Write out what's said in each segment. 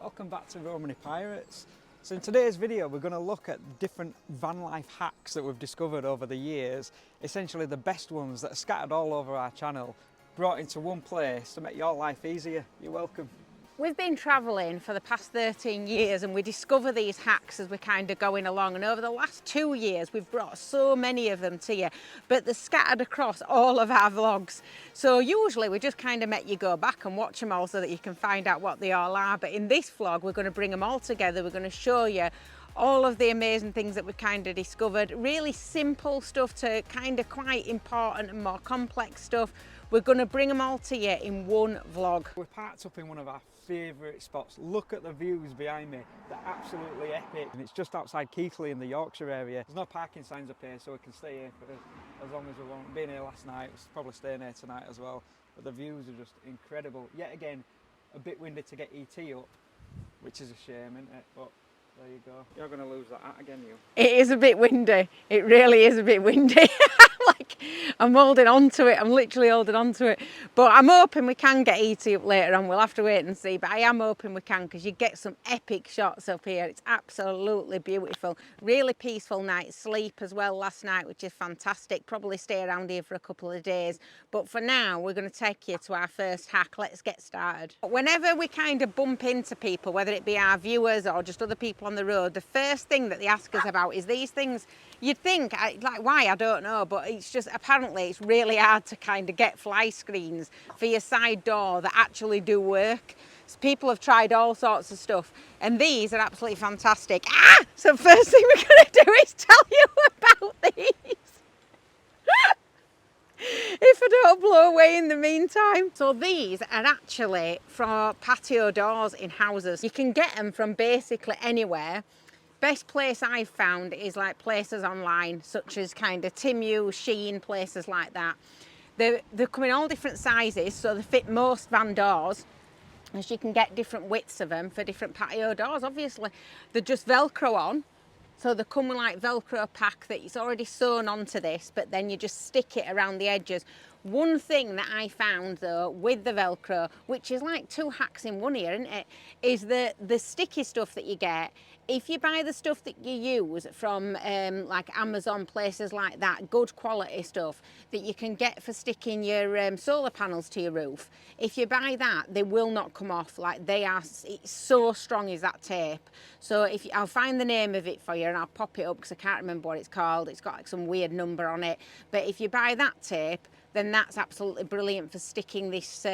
Welcome back to Romany Pirates. So in today's video we're going to look at different van life hacks that we've discovered over the years, essentially the best ones that are scattered all over our channel, brought into one place to make your life easier. You're welcome. We've been travelling for the past 13 years and we discover these hacks as we're kind of going along, and over the last 2 years we've brought so many of them to you, but they're scattered across all of our vlogs. So usually we just kind of make you go back and watch them all so that you can find out what they all are, but in this vlog we're going to bring them all together. We're going to show you all of the amazing things that we've kind of discovered, really simple stuff to kind of quite important and more complex stuff. We're going to bring them all to you in one vlog. We're parked up in one of our favourite spots. Look at the views behind me, they're absolutely epic. And it's just outside Keighley in the Yorkshire area. There's no parking signs up here, so we can stay here for as long as we want. Being here last night, we're probably staying here tonight as well. But the views are just incredible. Yet again, a bit windy to get ET up, which is a shame, isn't it? But there you go. You're going to lose that hat again, you. It is a bit windy. It really is a bit windy. Like, I'm holding on to it. I'm literally holding on to it. But I'm hoping we can get ET up later on. We'll have to wait and see. But I am hoping we can, because you get some epic shots up here. It's absolutely beautiful. Really peaceful night's sleep as well last night, which is fantastic. Probably stay around here for a couple of days. But for now, we're going to take you to our first hack. Let's get started. Whenever we kind of bump into people, whether it be our viewers or just other people on the road, the first thing that they ask us about is these things. You'd think, like, why? I don't know, but it's just, apparently it's really hard to kind of get fly screens for your side door that actually do work. So people have tried all sorts of stuff, and these are absolutely fantastic. So first thing we're going to do is tell you about these. If I don't blow away in the meantime. So these are actually for patio doors in houses. You can get them from basically anywhere. Best place I've found is like places online, such as kind of Timu, Shein, places like that. They come in all different sizes, so they fit most van doors, as you can get different widths of them for different patio doors. Obviously, they're just Velcro on. So they come with like Velcro pack that it's already sewn onto this, but then you just stick it around the edges. One thing that I found though with the Velcro, which is like two hacks in one here, isn't it, is the sticky stuff that you get. If you buy the stuff that you use from like Amazon, places like that, good quality stuff that you can get for sticking your solar panels to your roof, if you buy that, they will not come off. Like, they are, it's so strong is that tape. So I'll find the name of it for you and I'll pop it up, because I can't remember what it's called. It's got like some weird number on it. But if you buy that tape, then that's absolutely brilliant for sticking this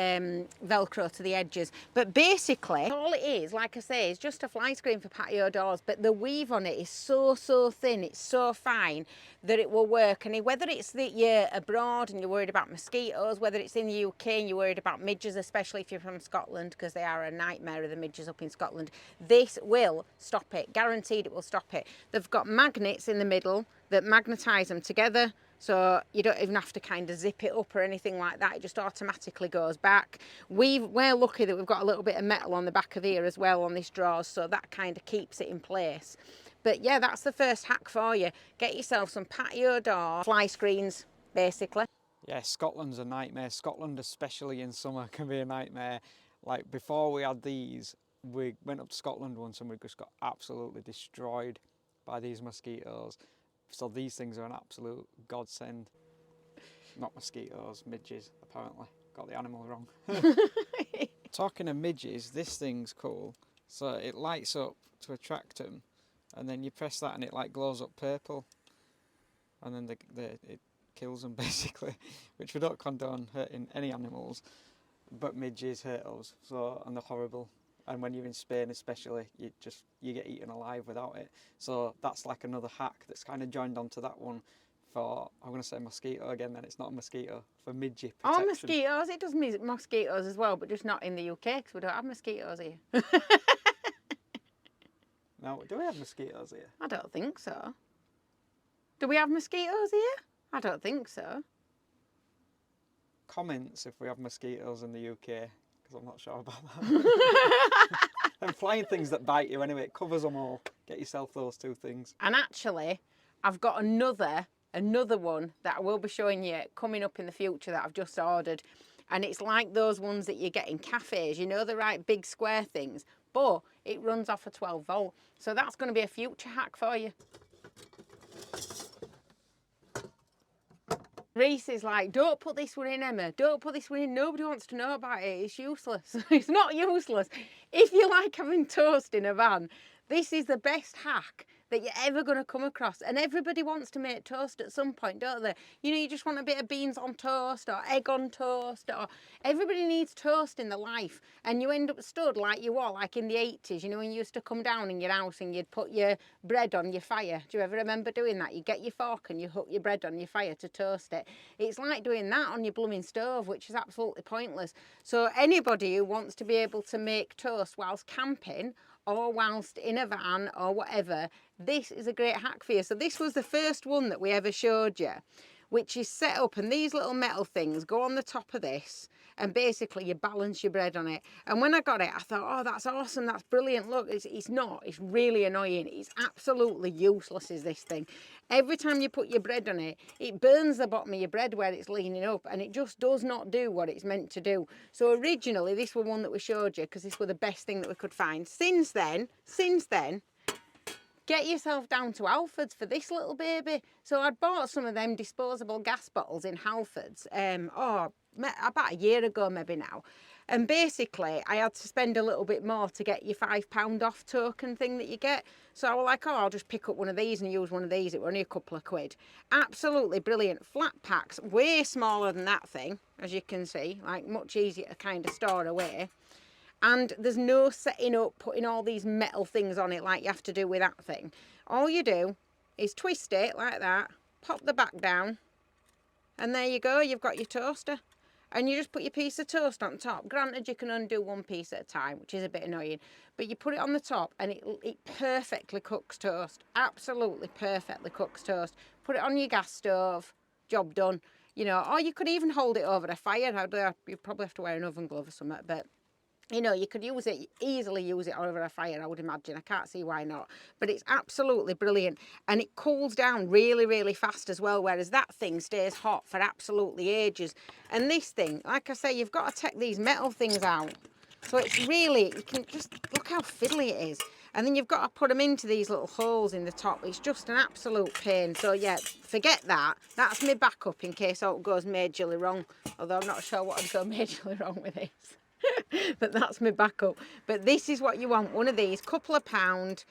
Velcro to the edges. But basically, all it is, like I say, is just a fly screen for patio doors, but the weave on it is so thin, it's so fine that it will work. And whether it's that you're abroad and you're worried about mosquitoes, whether it's in the UK and you're worried about midges, especially if you're from Scotland, because they are a nightmare of the midges up in Scotland, this will stop it. Guaranteed it will stop it. They've got magnets in the middle that magnetise them together, so you don't even have to kind of zip it up or anything like that. It just automatically goes back. We're lucky that we've got a little bit of metal on the back of here as well on this drawers, so that kind of keeps it in place. But yeah, that's the first hack for you. Get yourself some patio door fly screens, basically. Yeah, Scotland's a nightmare. Scotland, especially in summer, can be a nightmare. Like, before we had these, we went up to Scotland once and we just got absolutely destroyed by these mosquitoes. So these things are an absolute godsend. Not mosquitoes, midges, apparently. Got the animal wrong. Talking of midges, this thing's cool. So it lights up to attract them, and then you press that and it like glows up purple. And then it kills them basically, which we don't condone hurting any animals, but midges hurt us, so, and they're horrible. And when you're in Spain especially, you get eaten alive without it. So that's like another hack that's kind of joined onto that one for, I'm going to say mosquito again, then it's not a mosquito, for midget protection. Oh, mosquitoes, it does mean mosquitoes as well, but just not in the UK, because we don't have mosquitoes here. No, do we have mosquitoes here? I don't think so. Do we have mosquitoes here? I don't think so. Comments if we have mosquitoes in the UK, because I'm not sure about that. And flying things that bite you anyway, it covers them all. Get yourself those two things. And actually, I've got another one that I will be showing you coming up in the future that I've just ordered. And it's like those ones that you get in cafes, you know, the right big square things, but it runs off a 12 volt. So that's going to be a future hack for you. Reese is like, don't put this one in, Emma. Don't put this one in. Nobody wants to know about it. It's useless. It's not useless. If you like having toast in a van, this is the best hack that you're ever going to come across. And everybody wants to make toast at some point, don't they? You know, you just want a bit of beans on toast or egg on toast, or everybody needs toast in their life. And you end up stood like you were, like in the 80s, you know, when you used to come down in your house and you'd put your bread on your fire. Do you ever remember doing that? You get your fork and you hook your bread on your fire to toast it. It's like doing that on your blooming stove, which is absolutely pointless. So anybody who wants to be able to make toast whilst camping or whilst in a van or whatever, this is a great hack for you. So this was the first one that we ever showed you, which is set up, and these little metal things go on the top of this, and basically you balance your bread on it. And when I got it, I thought, oh, that's awesome, that's brilliant. Look, it's not, it's really annoying. It's absolutely useless, is this thing. Every time you put your bread on it, it burns the bottom of your bread where it's leaning up, and it just does not do what it's meant to do. So originally, this was one that we showed you because this was the best thing that we could find. Since then, get yourself down to Halfords for this little baby. So I'd bought some of them disposable gas bottles in Halfords, about a year ago maybe now. And basically I had to spend a little bit more to get your £5 off token thing that you get. So I was like, oh, I'll just pick up one of these and use one of these. It were only a couple of quid. Absolutely brilliant. Flat packs, way smaller than that thing, as you can see, like much easier to kind of store away. And there's no setting up, putting all these metal things on it like you have to do with that thing. All you do is twist it like that, pop the back down, and there you go, you've got your toaster. And you just put your piece of toast on top. Granted, you can undo one piece at a time, which is a bit annoying, but you put it on the top and it perfectly cooks toast. Absolutely perfectly cooks toast. Put it on your gas stove, job done. You know, or you could even hold it over a fire. You'd probably have to wear an oven glove or something, but you know, you could easily use it over a fire, I would imagine. I can't see why not. But it's absolutely brilliant. And it cools down really, really fast as well, whereas that thing stays hot for absolutely ages. And this thing, like I say, you've got to take these metal things out. So it's really, you can just look how fiddly it is. And then you've got to put them into these little holes in the top. It's just an absolute pain. So yeah, forget that. That's my backup in case all goes majorly wrong. Although I'm not sure what would go majorly wrong with this. But that's my backup. But this is what you want, one of these, couple of pound,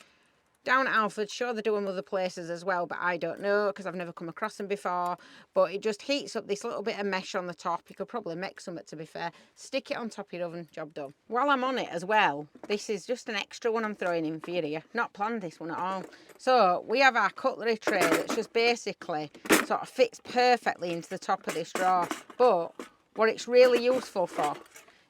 down at Halfords. Sure, they do them other places as well, but I don't know because I've never come across them before. But it just heats up this little bit of mesh on the top. You could probably make some, to be fair. Stick it on top of your oven, job done. While I'm on it as well, this is just an extra one I'm throwing in for you here. Not planned this one at all. So we have our cutlery tray that's just basically sort of fits perfectly into the top of this drawer. But what it's really useful for,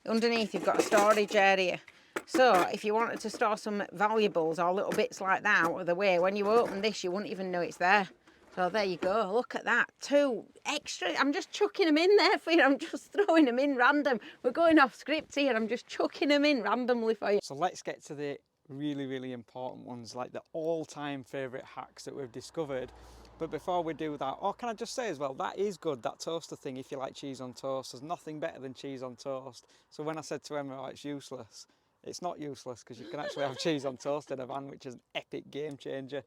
underneath you've got a storage area. So if you wanted to store some valuables or little bits like that out of the way, when you open this you wouldn't even know it's there. So there you go, look at that, 2 extra. I'm just chucking them in there for you. I'm just throwing them in random. We're going off script here. I'm just chucking them in randomly for you. So let's get to the really, really important ones, like the all-time favourite hacks that we've discovered. But before we do that, can I just say as well, that is good, that toaster thing, if you like cheese on toast. There's nothing better than cheese on toast. So when I said to Emma, it's useless, it's not useless because you can actually have cheese on toast in a van, which is an epic game changer.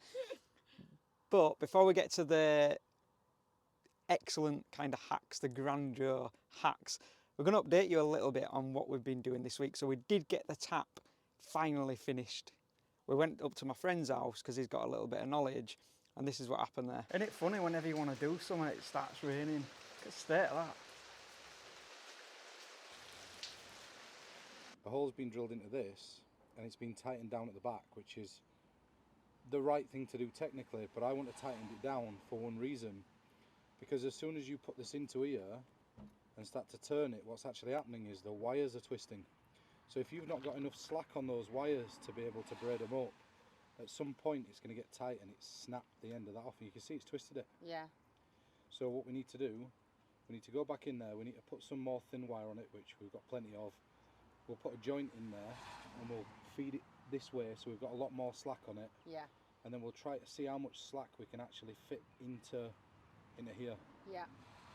But before we get to the excellent kind of hacks, the grandeur hacks, we're going to update you a little bit on what we've been doing this week. So we did get the tap finally finished. We went up to my friend's house because he's got a little bit of knowledge, and this is what happened there. Isn't it funny whenever you want to do something it starts raining? Look at the state of that. A hole's been drilled into this and it's been tightened down at the back, which is the right thing to do technically, but I want to tighten it down for one reason. Because as soon as you put this into here and start to turn it, what's actually happening is the wires are twisting. So if you've not got enough slack on those wires to be able to braid them up, at some point it's going to get tight and it's snapped the end of that off, and you can see it's twisted it. Yeah. So what we need to do, we need to go back in there, we need to put some more thin wire on it, which we've got plenty of. We'll put a joint in there and we'll feed it this way so we've got a lot more slack on it. Yeah. And then we'll try to see how much slack we can actually fit into here. Yeah.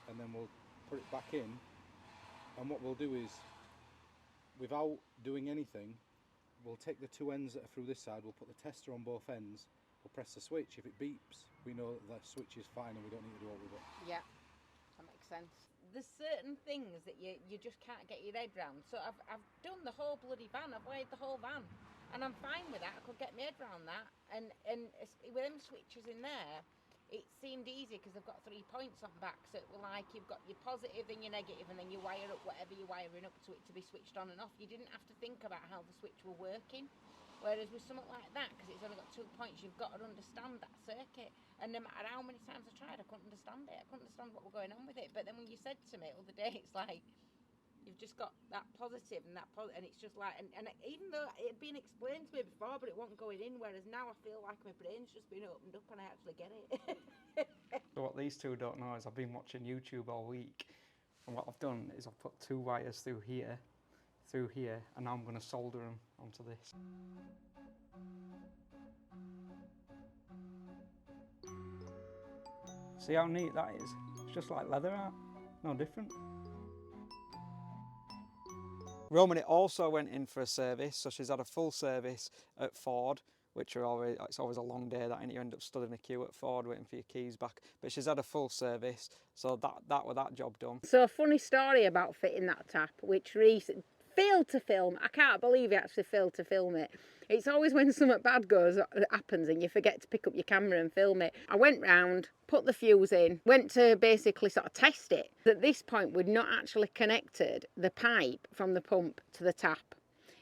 And then we'll put it back in, and what we'll do is, without doing anything, we'll take the two ends that are through this side, we'll put the tester on both ends, we'll press the switch. If it beeps, we know that the switch is fine and we don't need to do all with it. Yeah, that makes sense. There's certain things that you just can't get your head round. So I've done the whole bloody van, I've wired the whole van, and I'm fine with that. I could get my head round that, and with them switches in there, it seemed easy because they've got 3 points on back, so it was like you've got your positive and your negative, and then you wire up whatever you're wiring up to it to be switched on and off. You didn't have to think about how the switch were working. Whereas with something like that, because it's only got 2 points, you've got to understand that circuit. And no matter how many times I tried, I couldn't understand it. I couldn't understand what was going on with it. But then when you said to me the other day, it's like you've just got that positive and that and it's just like, and even though it had been explained to me before, but it wasn't going in. Whereas now I feel like my brain's just been opened up and I actually get it. So what these two don't know is I've been watching YouTube all week, and what I've done is I've put 2 wires through here, and now I'm going to solder them onto this. See how neat that is? It's just like leather art, no different. Romany also went in for a service, so she's had a full service at Ford, which are always, it's always a long day, that, and you end up stood in a queue at Ford waiting for your keys back. But she's had a full service, so that was that job done. So a funny story about fitting that tap, which Reese failed to film. I can't believe he actually failed to film it. It's always when something bad happens and you forget to pick up your camera and film it. I went round, put the fuse in, went to basically sort of test it. At this point, we'd not actually connected the pipe from the pump to the tap.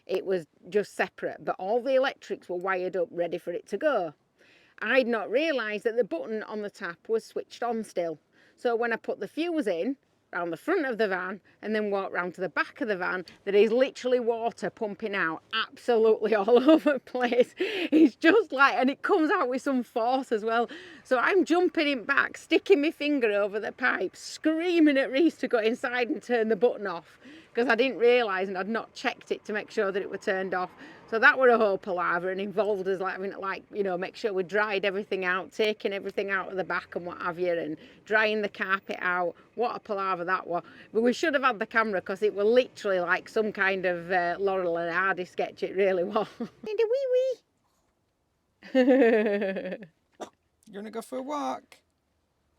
It was just separate, but all the electrics were wired up, ready for it to go. I'd not realised that the button on the tap was switched on still. So when I put the fuse in, around the front of the van and then walk round to the back of the van, there is literally water pumping out absolutely all over the place. It's just like, and it comes out with some force as well. So I'm jumping in back, sticking my finger over the pipe, screaming at Reese to go inside and turn the button off, because I didn't realise and I'd not checked it to make sure that it were turned off. So that were a whole palaver and involved us make sure we dried everything out, taking everything out of the back and what have you, and drying the carpet out. What a palaver that was. But we should have had the camera because it was literally like some kind of Laurel and Hardy sketch, it really was. In the wee wee. You want to go for a walk?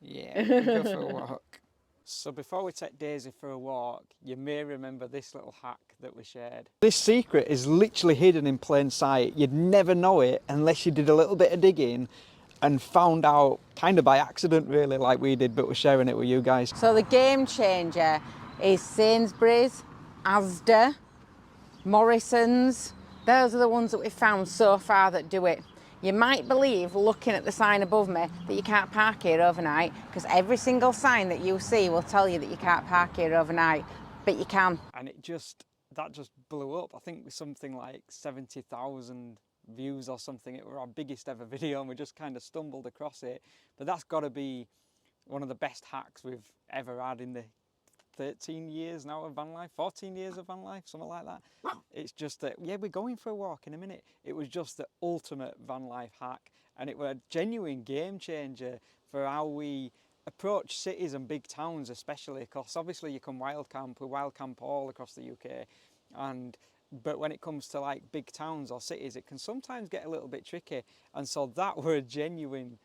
Yeah, go for a walk. So before we take Daisy for a walk, you may remember this little hack that we shared. This secret is literally hidden in plain sight. You'd never know it unless you did a little bit of digging and found out kind of by accident, really, like we did, but we're sharing it with you guys. So the game changer is Sainsbury's, Asda, Morrison's. Those are the ones that we've found so far that do it. You might believe, looking at the sign above me, that you can't park here overnight, because every single sign that you see will tell you that you can't park here overnight, but you can. And that just blew up. I think with something like 70,000 views or something. It was our biggest ever video and we just kind of stumbled across it. But that's got to be one of the best hacks we've ever had in the 13 years now of van life, 14 years of van life, something like that. It's just that, yeah, we're going for a walk in a minute. It was just the ultimate van life hack, and it was a genuine game changer for how we approach cities and big towns, especially, because obviously you can wild camp, we wild camp all across the UK, but when it comes to like big towns or cities, it can sometimes get a little bit tricky. And so that were a genuine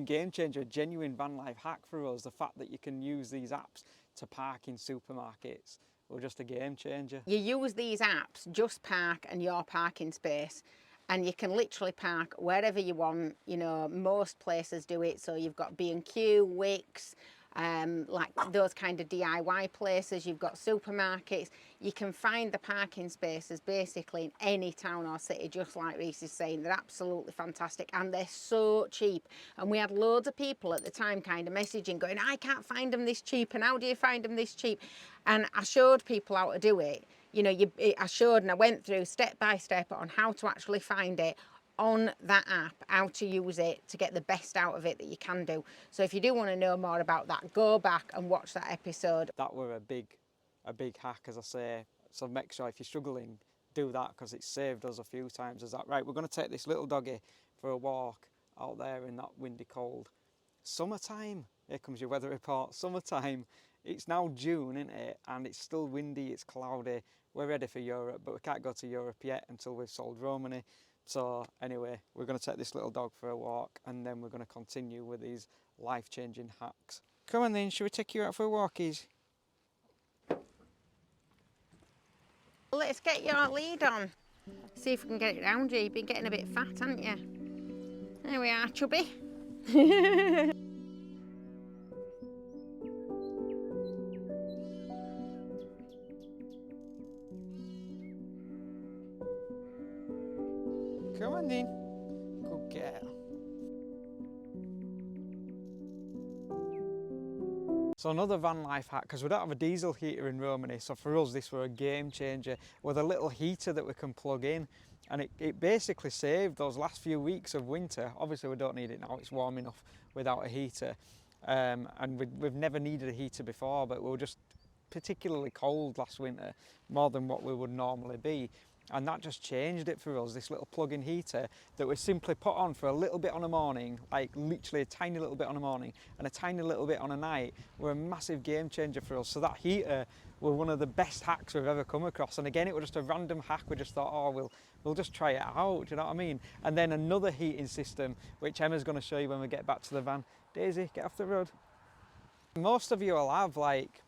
game changer, a genuine van life hack for us. The fact that you can use these apps to park in supermarkets were just a game changer. You use these apps, Just Park and Your Parking Space, and you can literally park wherever you want. You know, most places do it. So you've got B&Q, Wix, like those kind of DIY places. You've got supermarkets. You can find the parking spaces basically in any town or city, just like Reese is saying. They're absolutely fantastic and they're so cheap. And we had loads of people at the time kind of messaging going, I can't find them this cheap, and how do you find them this cheap? And I showed people how to do it. You know, I showed and I went through step by step on how to actually find it on that app, how to use it to get the best out of it that you can do. So if you do want to know more about that, go back and watch that episode. That were a big hack, as I say. So make sure if you're struggling, do that, because it saved us a few times. Is that right? We're going to take this little doggy for a walk out there in that windy cold summertime. Here comes your weather report. Summertime it's now June, isn't it? And it's still windy, it's cloudy. We're ready for Europe, but we can't go to Europe yet until we've sold Romany. So anyway, we're going to take this little dog for a walk, and then we're going to continue with these life-changing hacks. Come on then, should we take you out for walkies? Let's get your lead on. See if we can get it round you. You've been getting a bit fat, haven't you? There we are, chubby. Come on then. Good girl. So another van life hack, because we don't have a diesel heater in Romany, so for us this were a game changer with a little heater that we can plug in, and it basically saved those last few weeks of winter. Obviously we don't need it now, it's warm enough without a heater, and we've never needed a heater before, but we were just particularly cold last winter, more than what we would normally be. And that just changed it for us, this little plug-in heater that we simply put on for a little bit on a morning, like literally a tiny little bit on a morning and a tiny little bit on a night, were a massive game changer for us. So that heater were one of the best hacks we've ever come across. And again, it was just a random hack. We just thought, oh, we'll just try it out, do you know what I mean? And then another heating system, which Emma's going to show you when we get back to the van. Daisy, get off the road. Most of you will have like,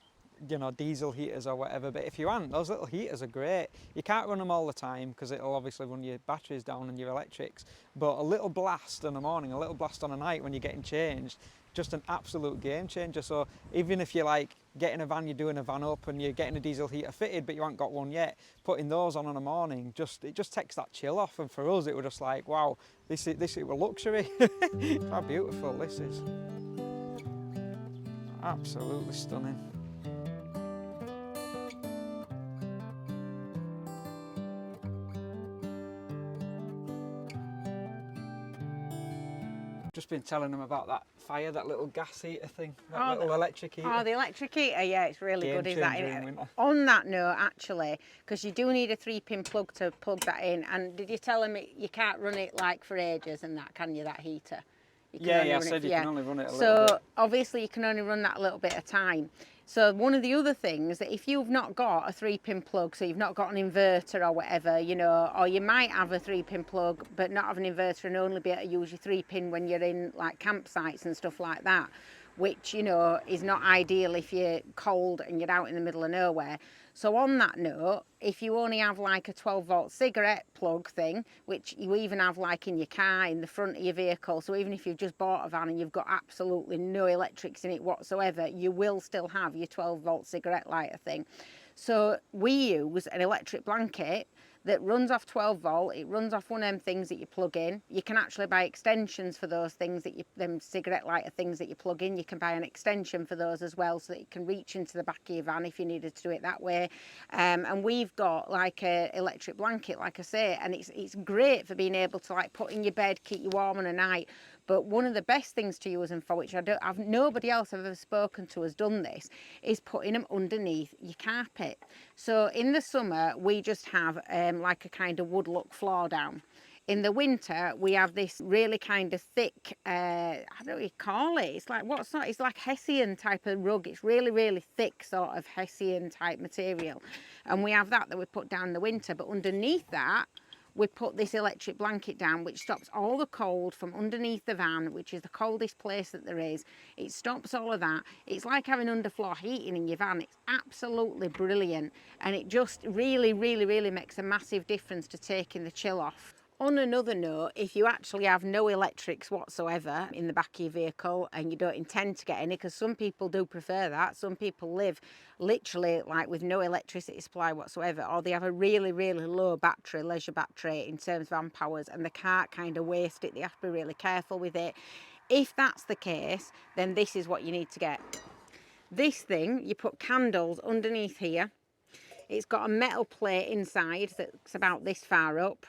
you know, diesel heaters or whatever, but if you aren't, those little heaters are great. You can't run them all the time because it'll obviously run your batteries down and your electrics, but a little blast in the morning, a little blast on a night when you're getting changed, just an absolute game changer. So even if you're like getting a van, you're doing a van up and you're getting a diesel heater fitted but you haven't got one yet, putting those on a morning, it just takes that chill off. And for us it was just like, wow, this is a luxury. How beautiful this is. Absolutely stunning. Just been telling them about that fire, that little gas heater thing, that little electric heater. Oh, the electric heater, yeah, it's really Game good, is that? changer in winter. On that note, actually, because you do need a 3-pin plug to plug that in, and did you tell them you can't run it like for ages and that, can you, that heater? You can only I run said you can only run it a little So bit. obviously you can only run that a little bit at a time. So one of the other things that if you've not got a 3-pin plug, so you've not got an inverter or whatever, you know, or you might have a 3-pin plug but not have an inverter and only be able to use your 3-pin when you're in like campsites and stuff like that, which, you know, is not ideal if you're cold and you're out in the middle of nowhere. So on that note, if you only have like a 12-volt cigarette plug thing, which you even have like in your car, in the front of your vehicle, so even if you've just bought a van and you've got absolutely no electrics in it whatsoever, you will still have your 12-volt cigarette lighter thing. So we use an electric blanket that runs off 12 volt. It runs off one of them things that you plug in. You can actually buy extensions for those things them cigarette lighter things that you plug in. You can buy an extension for those as well, so that you can reach into the back of your van if you needed to do it that way. And we've got like a electric blanket, like I say, and it's great for being able to like put in your bed, keep you warm on a night. But one of the best things to use them for, which nobody else I've ever spoken to has done this, is putting them underneath your carpet. So in the summer, we just have like a kind of wood look floor down. In the winter, we have this really kind of thick, I don't know what you call it. It's like, it's like Hessian type of rug. It's really, really thick sort of Hessian type material. And we have that we put down in the winter. But underneath that, we put this electric blanket down, which stops all the cold from underneath the van, which is the coldest place that there is. It stops all of that. It's like having underfloor heating in your van. It's absolutely brilliant. And it just really, really, really makes a massive difference to taking the chill off. On another note, if you actually have no electrics whatsoever in the back of your vehicle and you don't intend to get any, because some people do prefer that, some people live literally like with no electricity supply whatsoever, or they have a really, really low battery, leisure battery in terms of amp hours, and they can't kind of waste it. They have to be really careful with it. If that's the case, then this is what you need to get. This thing, you put candles underneath here. It's got a metal plate inside that's about this far up.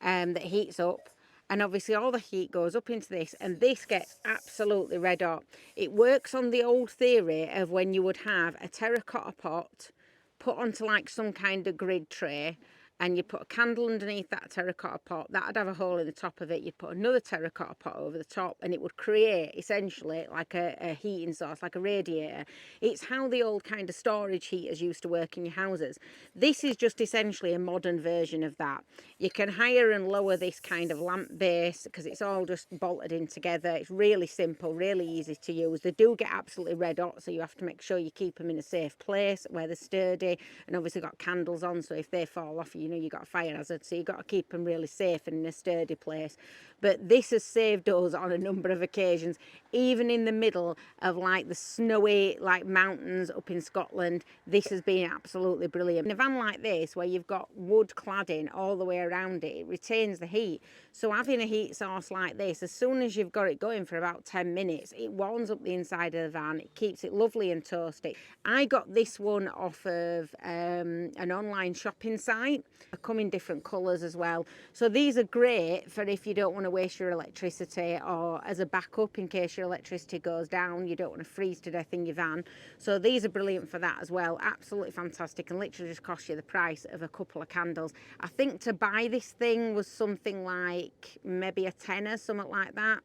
That heats up, and obviously all the heat goes up into this, and this gets absolutely red hot. It works on the old theory of when you would have a terracotta pot put onto like some kind of grid tray, and you put a candle underneath that terracotta pot, that'd have a hole in the top of it. You'd put another terracotta pot over the top, and it would create essentially like a heating source, like a radiator. It's how the old kind of storage heaters used to work in your houses. This is just essentially a modern version of that. You can higher and lower this kind of lamp base because it's all just bolted in together. It's really simple, really easy to use. They do get absolutely red hot, so you have to make sure you keep them in a safe place where they're sturdy, and obviously got candles on, so if they fall off, you know you've got a fire hazard, so you've got to keep them really safe and in a sturdy place. But this has saved us on a number of occasions, even in the middle of like the snowy like mountains up in Scotland. This has been absolutely brilliant. In a van like this, where you've got wood cladding all the way around it, it retains the heat. So having a heat source like this, as soon as you've got it going for about 10 minutes, it warms up the inside of the van. It keeps it lovely and toasty. I got this one off of an online shopping site. They come in different colours as well. So these are great for if you don't want to waste your electricity, or as a backup in case your electricity goes down, you don't want to freeze to death in your van. So these are brilliant for that as well. Absolutely fantastic, and literally just cost you the price of a couple of candles. I think to buy this thing was something like maybe a tenner, something like that.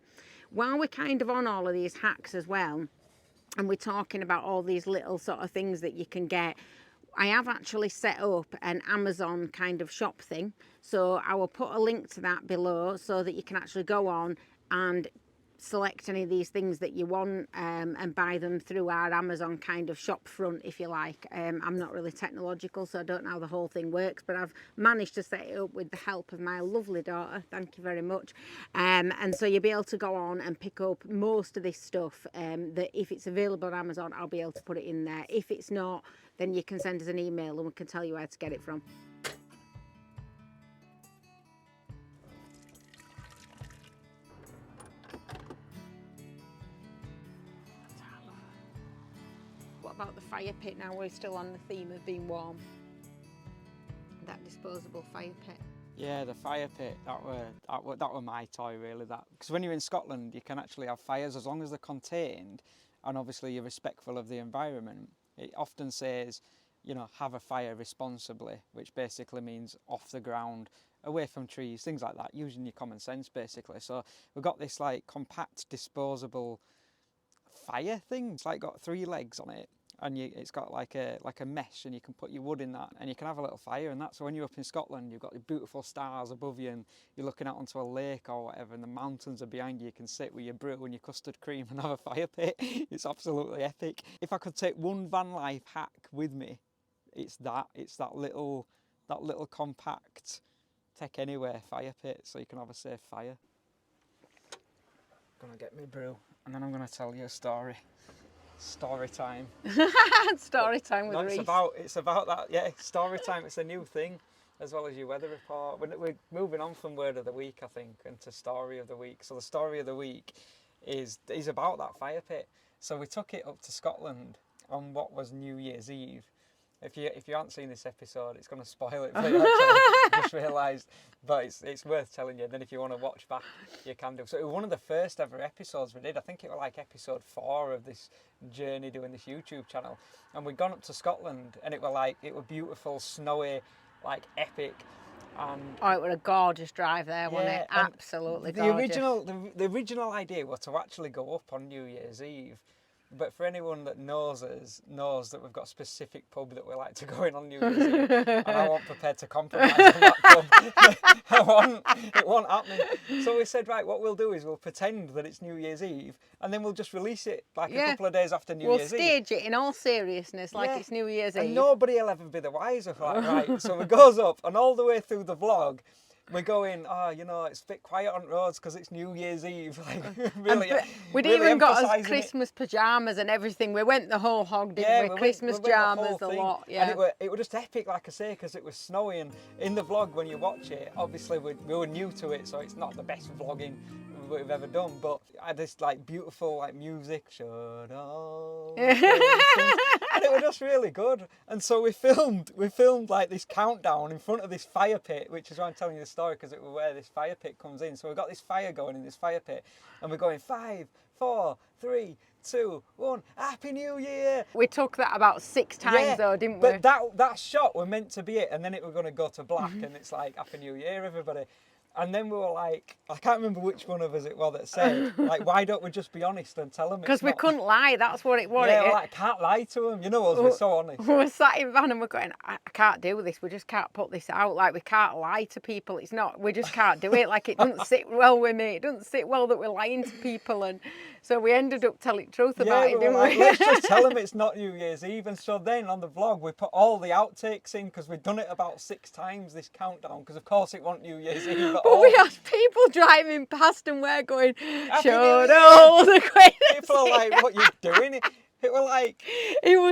While we're kind of on all of these hacks as well, and we're talking about all these little sort of things that you can get, I have actually set up an Amazon kind of shop thing. So I will put a link to that below so that you can actually go on and select any of these things that you want and buy them through our Amazon kind of shop front, if you like. I'm not really technological, so I don't know how the whole thing works, but I've managed to set it up with the help of my lovely daughter. Thank you very much. And so you'll be able to go on and pick up most of this stuff that if it's available on Amazon, I'll be able to put it in there. If it's not, then you can send us an email and we can tell you where to get it from. What about the fire pit now? We're still on the theme of being warm. That disposable fire pit. Yeah, the fire pit, that were my toy really. That because when you're in Scotland, you can actually have fires as long as they're contained, and obviously you're respectful of the environment. It often says, you know, have a fire responsibly, which basically means off the ground, away from trees, things like that, using your common sense basically. So we've got this like compact disposable fire thing. It's like got 3 legs on it, and it's got like a mesh, and you can put your wood in that and you can have a little fire. And that's when you're up in Scotland, you've got the beautiful stars above you and you're looking out onto a lake or whatever, and the mountains are behind you. You can sit with your brew and your custard cream and have a fire pit. It's absolutely epic. If I could take one van life hack with me, it's that little compact take anywhere fire pit, so you can have a safe fire. I'm gonna get me brew and then I'm gonna tell you a story. Story time. Story time with Reese. It's about that, yeah, story time. It's a new thing, as well as your weather report. We're moving on from word of the week, I think, into story of the week. So the story of the week is about that fire pit. So we took it up to Scotland on what was New Year's Eve. If you haven't seen this episode, it's going to spoil it for you, actually. I just realised, but it's worth telling you. And then if you want to watch back, you can do. So it was one of the first ever episodes we did. I think it was like episode 4 of this journey doing this YouTube channel. And we'd gone up to Scotland, and it was beautiful, snowy, like epic. And oh, it was a gorgeous drive there, wasn't it? Absolutely gorgeous. The original idea was to actually go up on New Year's Eve. But for anyone that knows us, knows that we've got a specific pub that we like to go in on New Year's Eve, and I wasn't prepared to compromise on that pub. It wasn't happening. So we said, right, what we'll do is we'll pretend that it's New Year's Eve, and then we'll just release it like a couple of days after New Year's Eve. We'll stage it in all seriousness like it's New Year's Eve. And nobody will ever be the wiser for that, right? So it goes up, and all the way through the vlog, we're going, it's a bit quiet on roads because it's New Year's Eve. Like, really, we'd really even got us Christmas pyjamas and everything. We went the whole hog, didn't we? Christmas pyjamas, the lot. Yeah. And it was just epic, like I say, because it was snowy. And in the vlog, when you watch it, obviously we were new to it, so it's not the best vlogging we've ever done. But I had this like beautiful like music, should all and it was just really good. And so we filmed like this countdown in front of this fire pit, which is why I'm telling you the story, because it was where this fire pit comes in. So we've got this fire going in this fire pit, and we're going 5, 4, 3, 2, 1, Happy New Year. We took that about 6 times though, didn't we? But that shot were meant to be it, and then it were going to go to black, and it's like Happy New Year, everybody. And then we were like, I can't remember which one of us it was that said, like, why don't we just be honest and tell them? Because we couldn't lie, that's what it was. Yeah, we're like, I can't lie to them. You know us, we're so honest. We were sat in van and we're going, I can't do this. We just can't put this out. Like, we can't lie to people. It's not, we just can't do it. Like, it doesn't sit well with me. It doesn't sit well that we're lying to people. And so we ended up telling the truth about it, didn't we? Let's just tell them it's not New Year's Eve. And so then on the vlog, we put all the outtakes in, because we'd done it about 6 times, this countdown, because of course it wasn't New Year's Eve. But we had people driving past and we're going, shut all the greatest. People are like, what are you doing? It was like,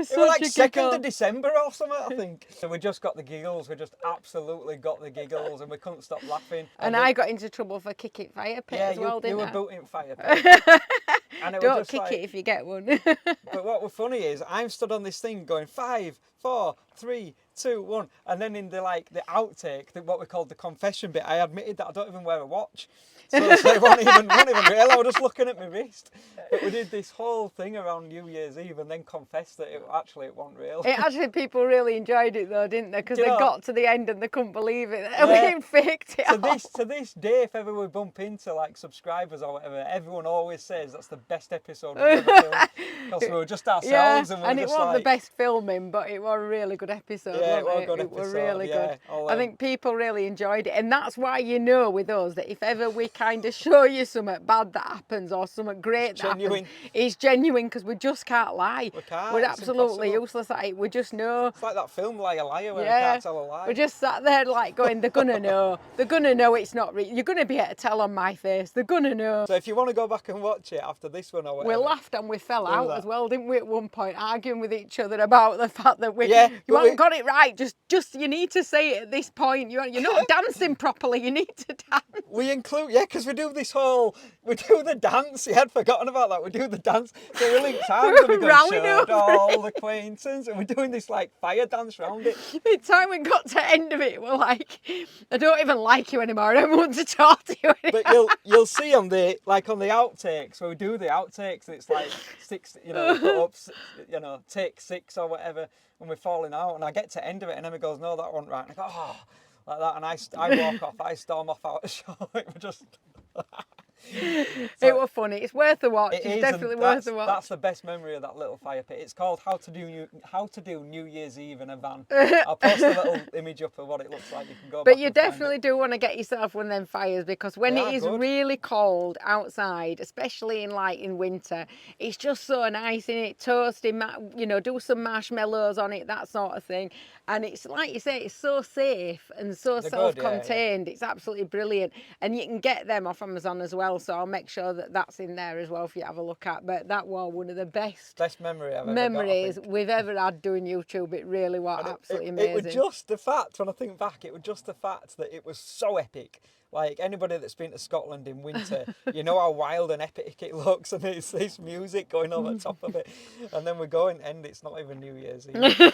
such a 2nd of December or something, I think. So we just got the giggles. We just absolutely got the giggles, and we couldn't stop laughing. And I got into trouble for kicking fire pit as well, didn't I? Yeah, you were booting fire pit. And it Don't was just kick like, it if you get one. But what was funny is I'm stood on this thing going 5, 4, 3, 2, 1, and then in the outtake, what we called the confession bit, I admitted that I don't even wear a watch. So it wasn't even real. I was just looking at my wrist. But we did this whole thing around New Year's Eve and then confessed that it wasn't real. People really enjoyed it though, didn't they? Because they got to the end and they couldn't believe it. Yeah. We faked it. To this day, if ever we bump into like subscribers or whatever, everyone always says that's the best episode we've ever filmed. Because we were just ourselves, and it wasn't the best filming, but it was a really good episode. Yeah, wasn't it was a good episode. It was really good. I'll, I think people really enjoyed it, and that's why with us that if ever we kind of show you something bad that happens or something great that happens, it's genuine, because we just can't lie. We can't. We're It's absolutely impossible. useless at it. We just know. It's like that film Liar Liar where you can't tell a lie. We just sat there like going, they're gonna know. They're gonna know it's not real. You're gonna be able to tell on my face. They're gonna know. So if you want to go back and watch it after this one or whatever. We laughed and we fell out as well, didn't we, at one point, arguing with each other about the fact that you haven't got it right. Just you need to say it at this point. You're not dancing properly. You need to dance. We include, because we do the dance. You had forgotten about that. We do the dance. So we link times and we go, showed all the acquaintance, and we're doing this like fire dance round it. By the time we got to the end of it, we're like, I don't even like you anymore. I don't want to talk to you anymore. But you'll see on the outtakes, where we do the outtakes, and it's like 6, put up, take 6 or whatever, and we're falling out, and I get to the end of it, and Emma goes, no, that wasn't right, and I go, oh, like that, and I walk off, I storm off out of the show. It was just... It was funny. It's worth a watch. It's definitely worth a watch. That's the best memory of that little fire pit. It's called How to Do New Year's Eve in a Van. I'll post a little image up of what it looks like. You can go. But you definitely do want to get yourself one of them fires, because when it is really cold outside, especially in winter, it's just so nice in it. Toasting, do some marshmallows on it, that sort of thing. And it's like you say, it's so safe and so self-contained. It's absolutely brilliant, and you can get them off Amazon as well. So I'll make sure that that's in there as well for you to have a look at. But that was one of the best memories we've ever had doing YouTube. It really was absolutely amazing. It was just the fact, when I think back, it was just the fact that it was so epic. Like, anybody that's been to Scotland in winter, you know how wild and epic it looks, and it's this music going over the top of it. And then we're going, and it's not even New Year's Eve.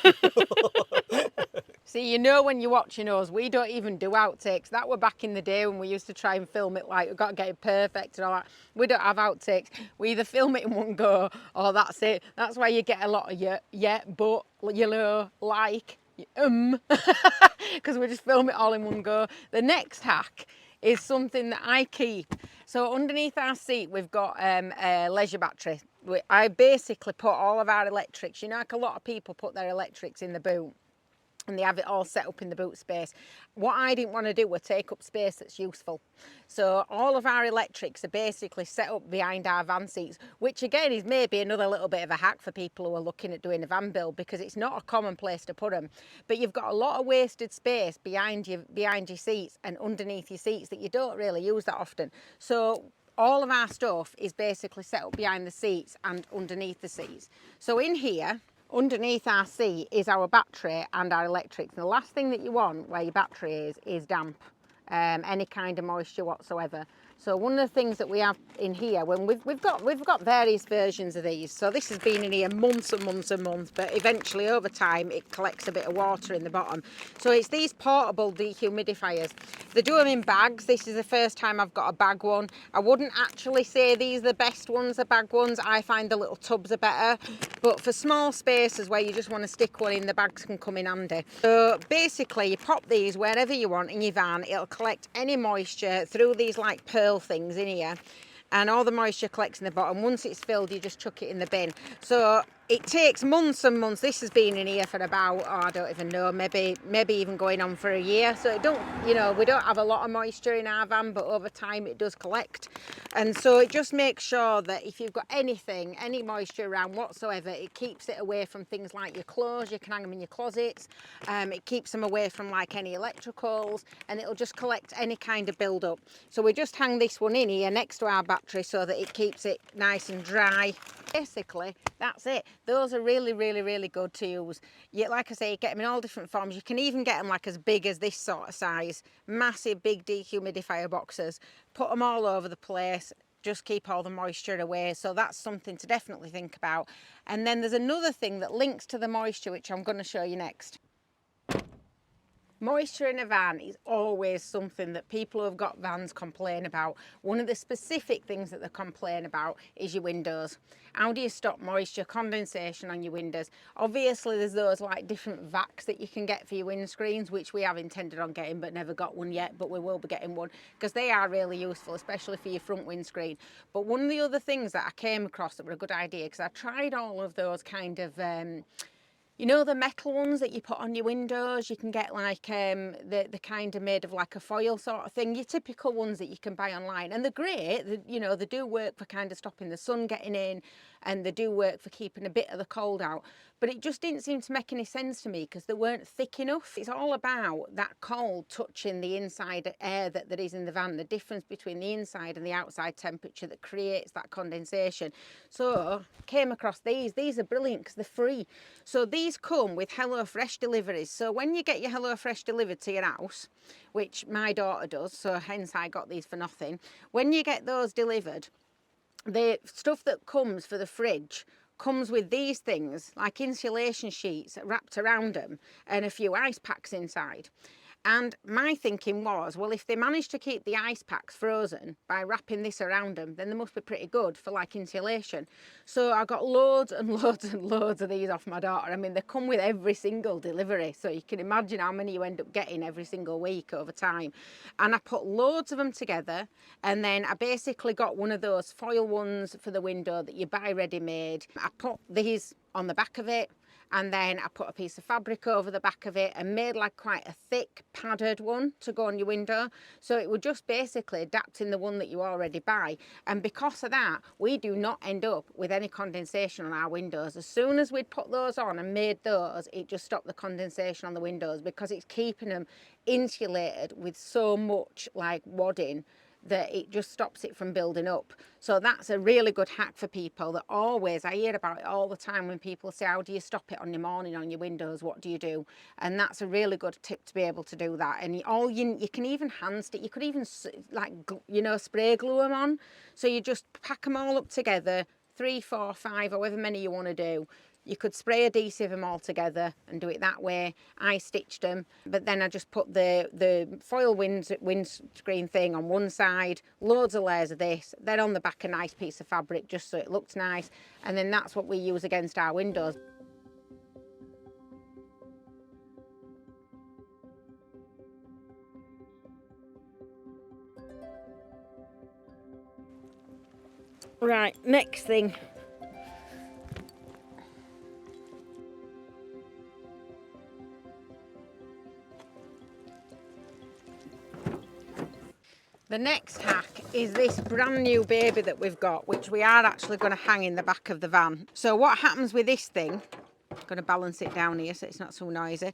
See, when you're watching us, we don't even do outtakes. That were back in the day when we used to try and film it, like, we've got to get it perfect and all that. We don't have outtakes. We either film it in one go, or that's it. That's why you get a lot of but, like, because we just film it all in one go. The next hack is something that I keep. So underneath our seat, we've got a leisure battery. I basically put all of our electrics, like a lot of people put their electrics in the boot, and they have it all set up in the boot space. What I didn't want to do was take up space that's useful. So all of our electrics are basically set up behind our van seats, which again is maybe another little bit of a hack for people who are looking at doing a van build, because it's not a common place to put them. But you've got a lot of wasted space behind your seats and underneath your seats that you don't really use that often. So all of our stuff is basically set up behind the seats and underneath the seats. So in here, underneath our seat, is our battery and our electrics. And the last thing that you want where your battery is damp. any kind of moisture whatsoever. So one of the things that we have in here, when we've got various versions of these. So this has been in here months and months and months, but eventually over time it collects a bit of water in the bottom. So it's these portable dehumidifiers. They do them in bags. This is the first time I've got a bag one. I wouldn't actually say these are the best ones, the bag ones. I find the little tubs are better. But for small spaces where you just want to stick one in, the bags can come in handy. So basically you pop these wherever you want in your van. It'll collect any moisture through these like pearl things in here, and all the moisture collects in the bottom. Once it's filled, you just chuck it in the bin. So it takes months and months. This has been in here for about, oh, I don't even know, maybe even going on for a year. So it don't, you know, we don't have a lot of moisture in our van, but over time it does collect. And so it just makes sure that if you've got anything, any moisture around whatsoever, it keeps it away from things like your clothes. You can hang them in your closets. It keeps them away from like any electricals, and it'll just collect any kind of build up. So we just hang this one in here next to our battery so that it keeps it nice and dry. Basically, that's it. Those are really, really, really good to use. You, like I say, you get them in all different forms. You can even get them like as big as this sort of size. Massive, big dehumidifier boxes. Put them all over the place. Just keep all the moisture away. So that's something to definitely think about. And then there's another thing that links to the moisture, which I'm going to show you next. Moisture in a van is always something that people who have got vans complain about. One of the specific things that they complain about is your windows. How do you stop moisture condensation on your windows? Obviously there's those like different vacs that you can get for your windscreens, which we have intended on getting but never got one yet, but we will be getting one because they are really useful, especially for your front windscreen. But one of the other things that I came across that were a good idea, because I tried all of those kind of you know, the metal ones that you put on your windows, you can get like the kind of made of like a foil sort of thing, your typical ones that you can buy online. And they're great, you know, they do work for kind of stopping the sun getting in, and they do work for keeping a bit of the cold out. But it just didn't seem to make any sense to me because they weren't thick enough. It's all about that cold touching the inside air that there is in the van, the difference between the inside and the outside temperature that creates that condensation. So came across these. These are brilliant because they're free. So these come with HelloFresh deliveries. So when you get your HelloFresh delivered to your house, which my daughter does, so hence I got these for nothing. When you get those delivered, the stuff that comes for the fridge comes with these things like insulation sheets wrapped around them and a few ice packs inside. And my thinking was, well, if they manage to keep the ice packs frozen by wrapping this around them, then they must be pretty good for like insulation. So I got loads and loads and loads of these off my daughter. I mean, they come with every single delivery. So you can imagine how many you end up getting every single week over time. And I put loads of them together. And then I basically got one of those foil ones for the window that you buy ready made. I put these on the back of it. And then I put a piece of fabric over the back of it and made like quite a thick padded one to go on your window. So it would just basically adapt in the one that you already buy. And because of that, we do not end up with any condensation on our windows. As soon as we'd put those on and made those, it just stopped the condensation on the windows because it's keeping them insulated with so much like wadding that it just stops it from building up. So that's a really good hack for people that always, I hear about it all the time when people say, how do you stop it on your morning on your windows? What do you do? And that's a really good tip to be able to do that. And you can even hand stick, you could even like, you know, spray glue them on. So you just pack them all up together, 3, 4, 5, however many you want to do. You could spray adhesive them all together and do it that way. I stitched them, but then I just put the foil windscreen thing on one side, loads of layers of this, then on the back a nice piece of fabric just so it looks nice, and then that's what we use against our windows. Right, next thing. The next hack is this brand new baby that we've got, which we are actually going to hang in the back of the van. So what happens with this thing, I'm going to balance it down here so it's not so noisy,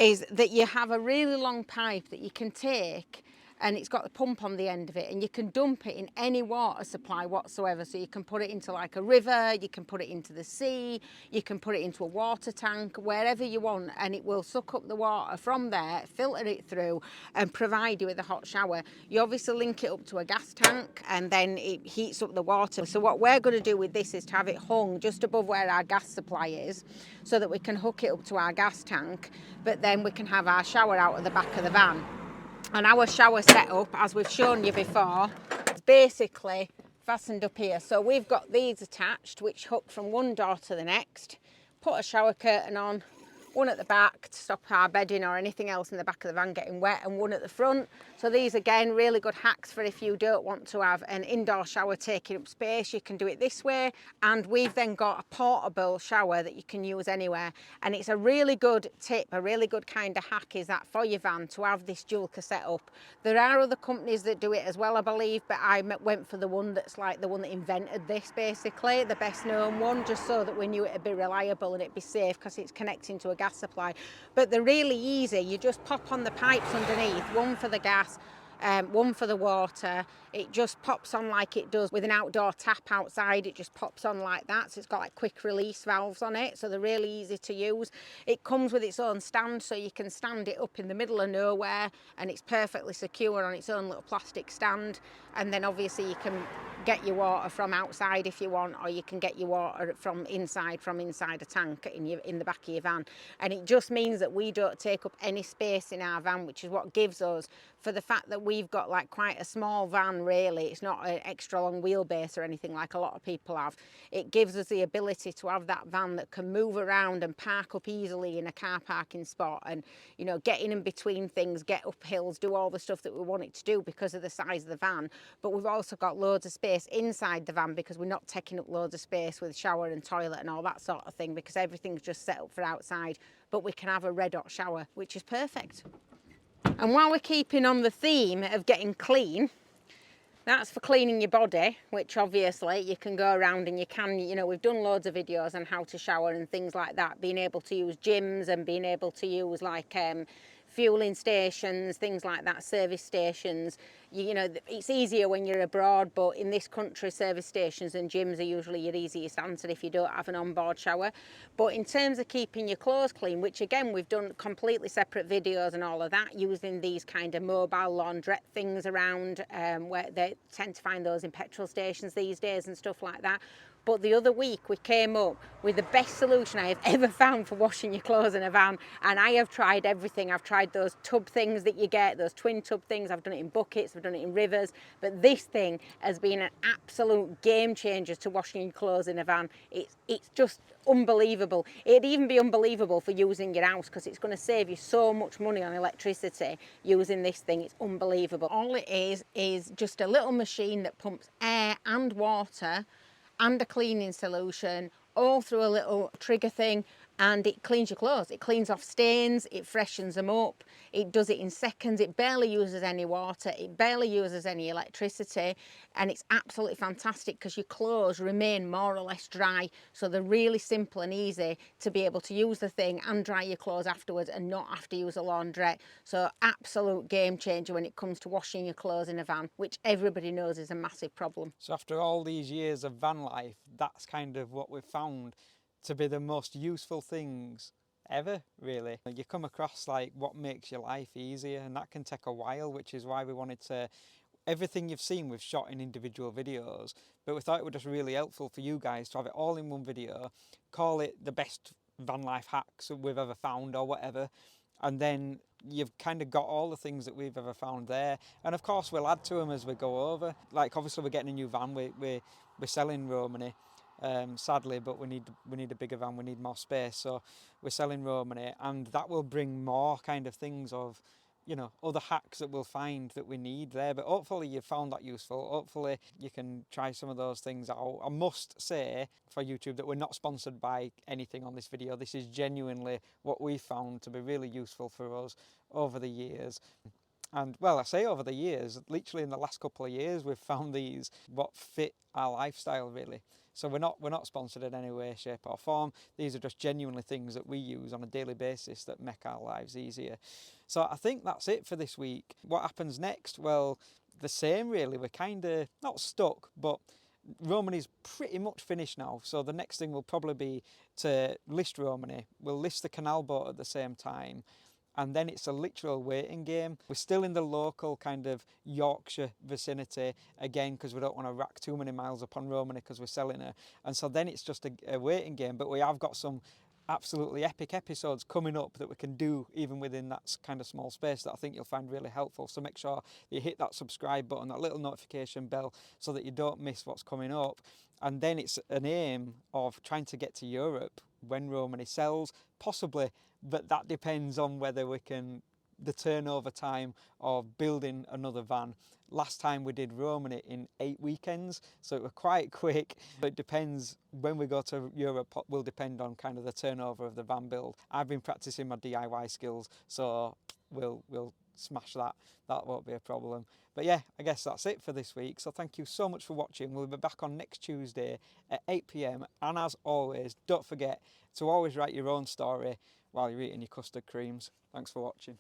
is that you have a really long pipe that you can take and it's got the pump on the end of it, and you can dump it in any water supply whatsoever. So you can put it into like a river, you can put it into the sea, you can put it into a water tank, wherever you want, and it will suck up the water from there, filter it through and provide you with a hot shower. You obviously link it up to a gas tank and then it heats up the water. So what we're going to do with this is to have it hung just above where our gas supply is, so that we can hook it up to our gas tank, but then we can have our shower out of the back of the van. And our shower setup, as we've shown you before, is basically fastened up here. So we've got these attached, which hook from one door to the next. Put a shower curtain on, one at the back to stop our bedding or anything else in the back of the van getting wet, and one at the front. So these, again, really good hacks for if you don't want to have an indoor shower taking up space. You can do it this way, and we've then got a portable shower that you can use anywhere. And it's a really good tip, a really good kind of hack is that for your van to have this dual cassette up. There are other companies that do it as well, I believe, but I went for the one that's like the one that invented this, basically, the best known one, just so that we knew it'd be reliable and it'd be safe because it's connecting to a gas supply. But they're really easy. You just pop on the pipes underneath, one for the gas, one for the water. It just pops on like it does with an outdoor tap outside. It just pops on like that. So it's got like quick release valves on it, so they're really easy to use. It comes with its own stand, so you can stand it up in the middle of nowhere, and it's perfectly secure on its own little plastic stand. And then obviously you can get your water from outside if you want, or you can get your water from inside a tank in the back of your van. And it just means that we don't take up any space in our van, which is what gives us, for the fact that we've got like quite a small van, really, it's not an extra long wheelbase or anything like a lot of people have. It gives us the ability to have that van that can move around and park up easily in a car parking spot, and, you know, get in and between things, get up hills, do all the stuff that we want it to do because of the size of the van. But we've also got loads of space inside the van because we're not taking up loads of space with shower and toilet and all that sort of thing, because everything's just set up for outside. But we can have a red hot shower, which is perfect. And while we're keeping on the theme of getting clean, that's for cleaning your body, which obviously you can go around and you can, you know, we've done loads of videos on how to shower and things like that, being able to use gyms and being able to use like fueling stations, things like that, service stations. You know, it's easier when you're abroad, but in this country, service stations and gyms are usually your easiest answer if you don't have an onboard shower. But in terms of keeping your clothes clean, which again, we've done completely separate videos and all of that, using these kind of mobile laundrette things around, where they tend to find those in petrol stations these days and stuff like that. But the other week we came up with the best solution I have ever found for washing your clothes in a van. And I have tried everything. I've tried those tub things that you get, those twin tub things. I've done it in buckets, I've done it in rivers. But this thing has been an absolute game changer to washing your clothes in a van. It's just unbelievable. It'd even be unbelievable for using your house, because it's going to save you so much money on electricity using this thing. It's unbelievable. All it is just a little machine that pumps air and water and a cleaning solution all through a little trigger thing, and it cleans your clothes. It cleans off stains, it freshens them up, it does it in seconds. It barely uses any water, it barely uses any electricity, and it's absolutely fantastic because your clothes remain more or less dry. So they're really simple and easy to be able to use the thing and dry your clothes afterwards and not have to use a laundrette. So absolute game changer when it comes to washing your clothes in a van, which everybody knows is a massive problem. So after all these years of van life, that's kind of what we've found to be the most useful things ever, really. You come across like what makes your life easier, and that can take a while, which is why we wanted to, everything you've seen we've shot in individual videos, but we thought it was just really helpful for you guys to have it all in one video, call it the best van life hacks we've ever found or whatever, and then you've kind of got all the things that we've ever found there. And of course we'll add to them as we go over. Like obviously we're getting a new van, we're selling Romany, sadly, but we need a bigger van, we need more space, so we're selling Romany, and that will bring more kind of things of, you know, other hacks that we'll find that we need there. But hopefully you've found that useful. Hopefully you can try some of those things out. I must say for YouTube that we're not sponsored by anything on this video. This is genuinely what we found to be really useful for us over the years. And well, I say over the years, literally in the last couple of years, we've found these what fit our lifestyle really. So we're not sponsored in any way, shape or form. These are just genuinely things that we use on a daily basis that make our lives easier. So I think that's it for this week. What happens next? Well, the same really. We're kind of not stuck, but Romany's pretty much finished now. So the next thing will probably be to list Romany. We'll list the canal boat at the same time. And then it's a literal waiting game. We're still in the local kind of Yorkshire vicinity again because we don't want to rack too many miles upon Romany because we're selling her. And so then it's just a waiting game. But we have got some absolutely epic episodes coming up that we can do even within that kind of small space that I think you'll find really helpful. So make sure you hit that subscribe button, that little notification bell, so that you don't miss what's coming up. And then it's an aim of trying to get to Europe when Romany sells, possibly, but that depends on whether we can, the turnover time of building another van. Last time we did Romany in 8 weekends, so it was quite quick. But it depends when we go to Europe, will depend on kind of the turnover of the van build. I've been practicing my DIY skills, so we'll smash that. That won't be a problem. But yeah, I guess that's it for this week. So thank you so much for watching. We'll be back on next Tuesday at 8 p.m. And as always, don't forget to always write your own story while you're eating your custard creams. Thanks for watching.